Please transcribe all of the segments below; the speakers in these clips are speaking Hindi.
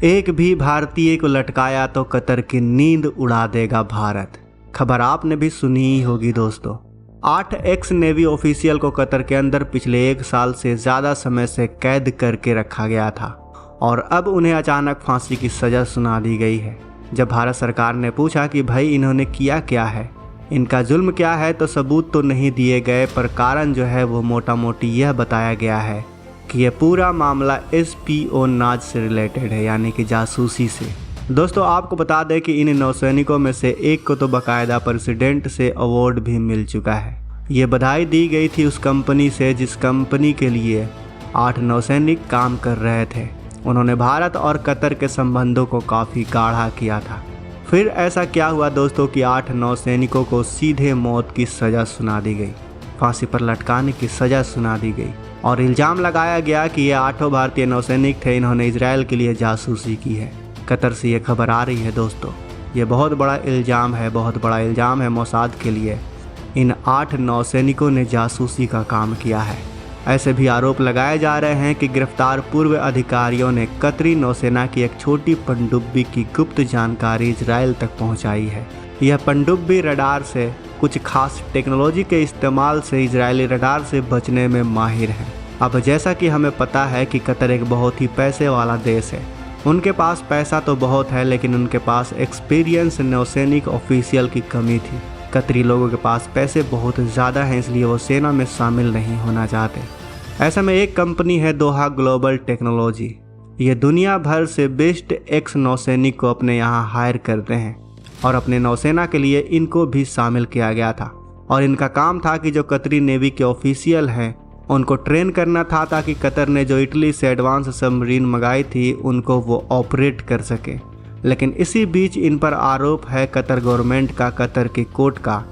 एक भी भारतीय को लटकाया तो कतर की नींद उड़ा देगा भारत। खबर आपने भी सुनी ही होगी दोस्तों। 8 एक्स नेवी ऑफिशियल को कतर के अंदर पिछले 1 साल से ज़्यादा समय से कैद करके रखा गया था और अब उन्हें अचानक फांसी की सज़ा सुना दी गई है। जब भारत सरकार ने पूछा कि भाई इन्होंने किया क्या है, इनका जुल्म क्या है, तो सबूत तो नहीं दिए गए, पर कारण जो है वो मोटा मोटी यह बताया गया है कि यह पूरा मामला एस्पियोनाज से रिलेटेड है, यानी कि जासूसी से। दोस्तों आपको बता दें कि इन नौसैनिकों में से एक को तो बाकायदा प्रेसिडेंट से अवार्ड भी मिल चुका है। ये बधाई दी गई थी उस कंपनी से जिस कंपनी के लिए 8 नौसैनिक काम कर रहे थे। उन्होंने भारत और कतर के संबंधों को काफ़ी गाढ़ा किया था। फिर ऐसा क्या हुआ दोस्तों कि 8 नौसैनिकों को सीधे मौत की सज़ा सुना दी गई, फांसी पर लटकाने की सज़ा सुना दी गई और इल्ज़ाम लगाया गया कि ये 8 भारतीय नौसैनिक थे, इन्होंने इजराइल के लिए जासूसी की है। कतर से ये खबर आ रही है दोस्तों। ये बहुत बड़ा इल्ज़ाम है, बहुत बड़ा इल्ज़ाम है मोसाद के लिए। इन 8 नौसैनिकों ने जासूसी का काम किया है। ऐसे भी आरोप लगाए जा रहे हैं कि गिरफ्तार पूर्व अधिकारियों ने कतरी नौसेना की एक छोटी पनडुब्बी की गुप्त जानकारी इजराइल तक पहुंचाई है। यह पनडुब्बी रडार से कुछ खास टेक्नोलॉजी के इस्तेमाल से इजरायली रडार से बचने में माहिर है। अब जैसा कि हमें पता है कि कतर एक बहुत ही पैसे वाला देश है। उनके पास पैसा तो बहुत है, लेकिन उनके पास एक्सपीरियंस नौसैनिक ऑफिशियल की कमी थी। कतरी लोगों के पास पैसे बहुत ज़्यादा हैं, इसलिए वो सेना में शामिल नहीं होना चाहते। ऐसा में एक कंपनी है दोहा ग्लोबल टेक्नोलॉजी। ये दुनिया भर से बेस्ट एक्स नौसैनिक को अपने यहाँ हायर करते हैं और अपने नौसेना के लिए इनको भी शामिल किया गया था। और इनका काम था कि जो कतरी नेवी के ऑफिशियल हैं उनको ट्रेन करना था, ताकि कतर ने जो इटली से एडवांस सबमरीन मंगाई थी उनको वो ऑपरेट कर सके। लेकिन इसी बीच इन पर आरोप है कतर गवर्नमेंट का, कतर की कोर्ट का,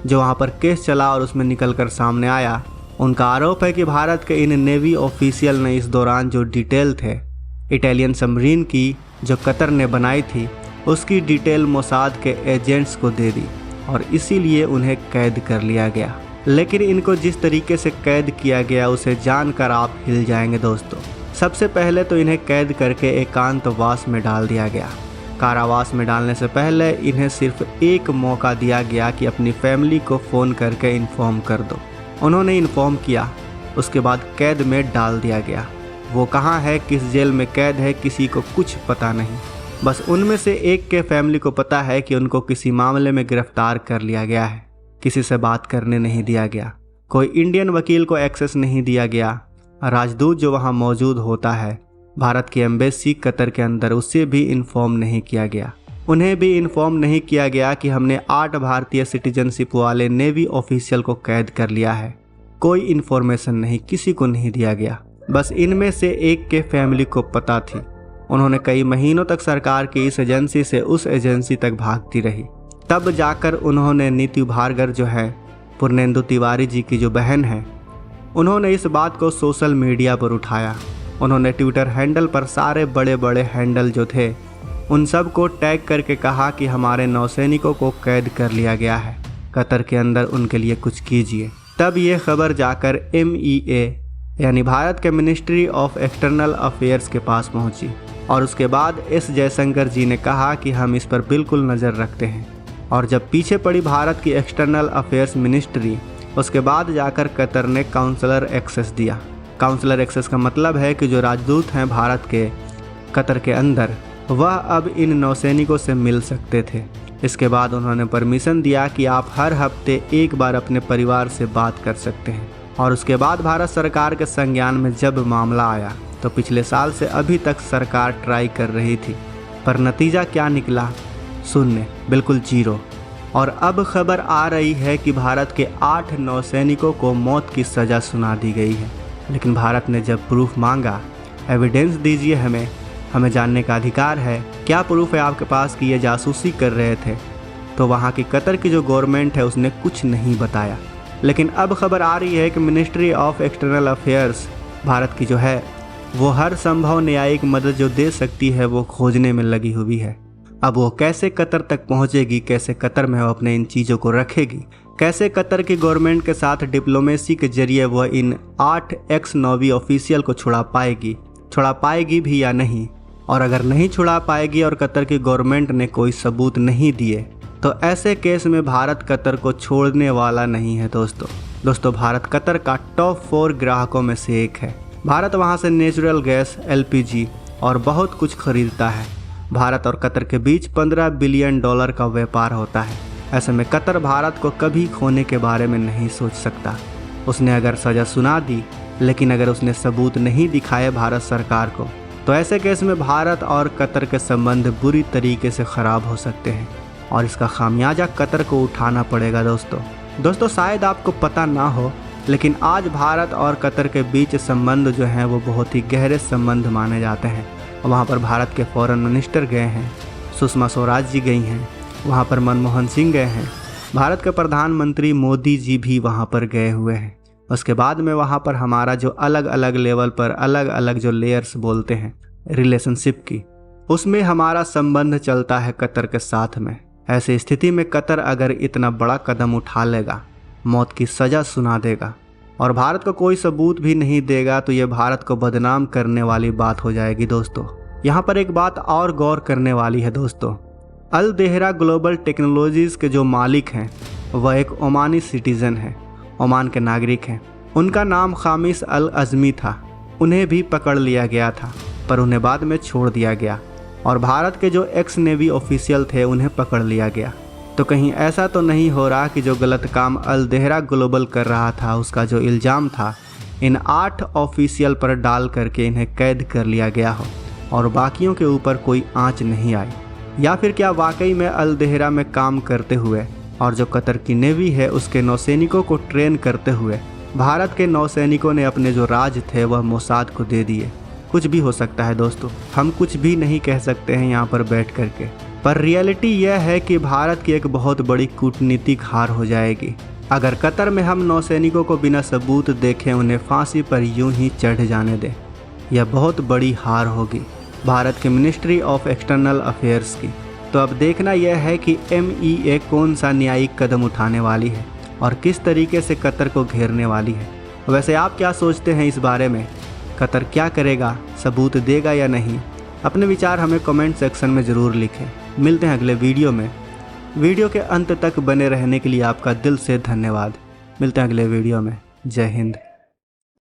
जो वहाँ पर केस चला और उसमें निकल कर सामने आया। उनका आरोप है कि भारत के इन नेवी ऑफिशियल ने इस दौरान जो डिटेल थे इटालियन सबमरीन की जो कतर ने बनाई थी, उसकी डिटेल मोसाद के एजेंट्स को दे दी और इसीलिए उन्हें कैद कर लिया गया। लेकिन इनको जिस तरीके से कैद किया गया उसे जानकर आप हिल जाएंगे दोस्तों। सबसे पहले तो इन्हें कैद करके एकांतवास में डाल दिया गया। कारावास में डालने से पहले इन्हें सिर्फ एक मौका दिया गया कि अपनी फैमिली को फ़ोन करके इन्फॉर्म कर दो। उन्होंने इन्फॉर्म किया, उसके बाद कैद में डाल दिया गया। वो कहाँ है, किस जेल में कैद है, किसी को कुछ पता नहीं। बस उनमें से एक के फैमिली को पता है कि उनको किसी मामले में गिरफ्तार कर लिया गया है। किसी से बात करने नहीं दिया गया, कोई इंडियन वकील को एक्सेस नहीं दिया गया। राजदूत जो वहाँ मौजूद होता है, भारत की एम्बेसी कतर के अंदर, उससे भी इन्फॉर्म नहीं किया गया। उन्हें भी इन्फॉर्म नहीं किया गया कि हमने 8 भारतीय सिटीजनशिप वाले नेवी ऑफिशियल को कैद कर लिया है। कोई इन्फॉर्मेशन नहीं, किसी को नहीं दिया गया। बस इनमें से एक के फैमिली को पता थी। उन्होंने कई महीनों तक सरकार की इस एजेंसी से उस एजेंसी तक भागती रही। तब जाकर उन्होंने नीतू भार्गव जो है, पूर्णेंदु तिवारी जी की जो बहन है, उन्होंने इस बात को सोशल मीडिया पर उठाया। उन्होंने ट्विटर हैंडल पर सारे बड़े बड़े हैंडल जो थे उन सब को टैग करके कहा कि हमारे नौसैनिकों को कैद कर लिया गया है, कतर के अंदर उनके लिए कुछ कीजिए। तब ये खबर जाकर MEA यानी भारत के मिनिस्ट्री ऑफ एक्सटर्नल अफेयर्स के पास पहुंची और उसके बाद S जयशंकर जी ने कहा कि हम इस पर बिल्कुल नज़र रखते हैं। और जब पीछे पड़ी भारत की एक्सटर्नल अफेयर्स मिनिस्ट्री, उसके बाद जाकर कतर ने काउंसलर एक्सेस दिया। काउंसलर एक्सेस का मतलब है कि जो राजदूत हैं भारत के कतर के अंदर, वह अब इन नौसैनिकों से मिल सकते थे। इसके बाद उन्होंने परमिशन दिया कि आप हर हफ्ते एक बार अपने परिवार से बात कर सकते हैं। और उसके बाद भारत सरकार के संज्ञान में जब मामला आया तो पिछले साल से अभी तक सरकार ट्राई कर रही थी, पर नतीजा क्या निकला? शून्य, बिल्कुल जीरो। और अब खबर आ रही है कि भारत के 8 नौसैनिकों को मौत की सज़ा सुना दी गई है। लेकिन भारत ने जब प्रूफ मांगा, एविडेंस दीजिए, हमें जानने का अधिकार है, क्या प्रूफ है आपके पास कि ये जासूसी कर रहे थे, तो वहाँ की कतर की जो गवर्नमेंट है उसने कुछ नहीं बताया। लेकिन अब खबर आ रही है कि ministry of external affairs Bharat की जो है वो हर संभव न्यायिक मदद जो दे सकती है वो खोजने में लगी हुई है। अब वो कैसे कतर तक पहुंचेगी, कैसे कतर में वो अपने इन चीज़ों को रखेगी, कैसे कतर की गवर्नमेंट के साथ डिप्लोमेसी के जरिए वह इन 8 एक्स नेवी ऑफिशियल को छुड़ा पाएगी भी या नहीं, और अगर नहीं छुड़ा पाएगी और कतर की गवर्नमेंट ने कोई सबूत नहीं दिए तो ऐसे केस में भारत कतर को छोड़ने वाला नहीं है दोस्तों भारत कतर का टॉप 4 ग्राहकों में से एक है। भारत वहां से नेचुरल गैस, LPG और बहुत कुछ खरीदता है। भारत और कतर के बीच $15 बिलियन का व्यापार होता है। ऐसे में कतर भारत को कभी खोने के बारे में नहीं सोच सकता। उसने अगर सज़ा सुना दी, लेकिन अगर उसने सबूत नहीं दिखाए भारत सरकार को, तो ऐसे केस में भारत और कतर के संबंध बुरी तरीके से ख़राब हो सकते हैं और इसका खामियाजा कतर को उठाना पड़ेगा दोस्तों शायद आपको पता ना हो, लेकिन आज भारत और कतर के बीच संबंध जो हैं वो बहुत ही गहरे संबंध माने जाते हैं। वहाँ पर भारत के फॉरेन मिनिस्टर गए हैं, सुषमा स्वराज जी गई हैं, वहाँ पर मनमोहन सिंह गए हैं, भारत के प्रधानमंत्री मोदी जी भी वहाँ पर गए हुए हैं। उसके बाद में वहाँ पर हमारा जो अलग अलग लेवल पर अलग अलग जो लेयर्स बोलते हैं रिलेशनशिप की, उसमें हमारा संबंध चलता है कतर के साथ में। ऐसी स्थिति में कतर अगर इतना बड़ा कदम उठा लेगा, मौत की सज़ा सुना देगा और भारत को कोई सबूत भी नहीं देगा, तो ये भारत को बदनाम करने वाली बात हो जाएगी दोस्तों। यहाँ पर एक बात और गौर करने वाली है दोस्तों, अल देहरा ग्लोबल टेक्नोलॉजीज़ के जो मालिक हैं वह एक ओमानी सिटीज़न है, ओमान के नागरिक हैं। उनका नाम खामिस अल अज़मी था। उन्हें भी पकड़ लिया गया था पर उन्हें बाद में छोड़ दिया गया और भारत के जो एक्स नेवी ऑफिशियल थे उन्हें पकड़ लिया गया। तो कहीं ऐसा तो नहीं हो रहा कि जो गलत काम अल देहरा ग्लोबल कर रहा था उसका जो इल्ज़ाम था इन 8 ऑफिशियल पर डाल करके इन्हें कैद कर लिया गया हो और बाकियों के ऊपर कोई आंच नहीं आई? या फिर क्या वाकई में अल देहरा में काम करते हुए और जो कतर की नेवी है उसके नौसैनिकों को ट्रेन करते हुए भारत के नौसैनिकों ने अपने जो राज थे वह मोसाद को दे दिए? कुछ भी हो सकता है दोस्तों, हम कुछ भी नहीं कह सकते हैं यहाँ पर बैठ करके, पर रियलिटी यह है कि भारत की एक बहुत बड़ी कूटनीतिक हार हो जाएगी अगर कतर में हम नौसैनिकों को बिना सबूत देखे उन्हें फांसी पर यूं ही चढ़ जाने दें। यह बहुत बड़ी हार होगी भारत के मिनिस्ट्री ऑफ एक्सटर्नल अफेयर्स की। तो अब देखना यह है कि MEA कौन सा न्यायिक कदम उठाने वाली है और किस तरीके से कतर को घेरने वाली है। वैसे आप क्या सोचते हैं इस बारे में? कतर क्या करेगा, सबूत देगा या नहीं? अपने विचार हमें कमेंट सेक्शन में ज़रूर लिखें। मिलते हैं अगले वीडियो में। वीडियो के अंत तक बने रहने के लिए आपका दिल से धन्यवाद। मिलते हैं अगले वीडियो में। जय हिंद।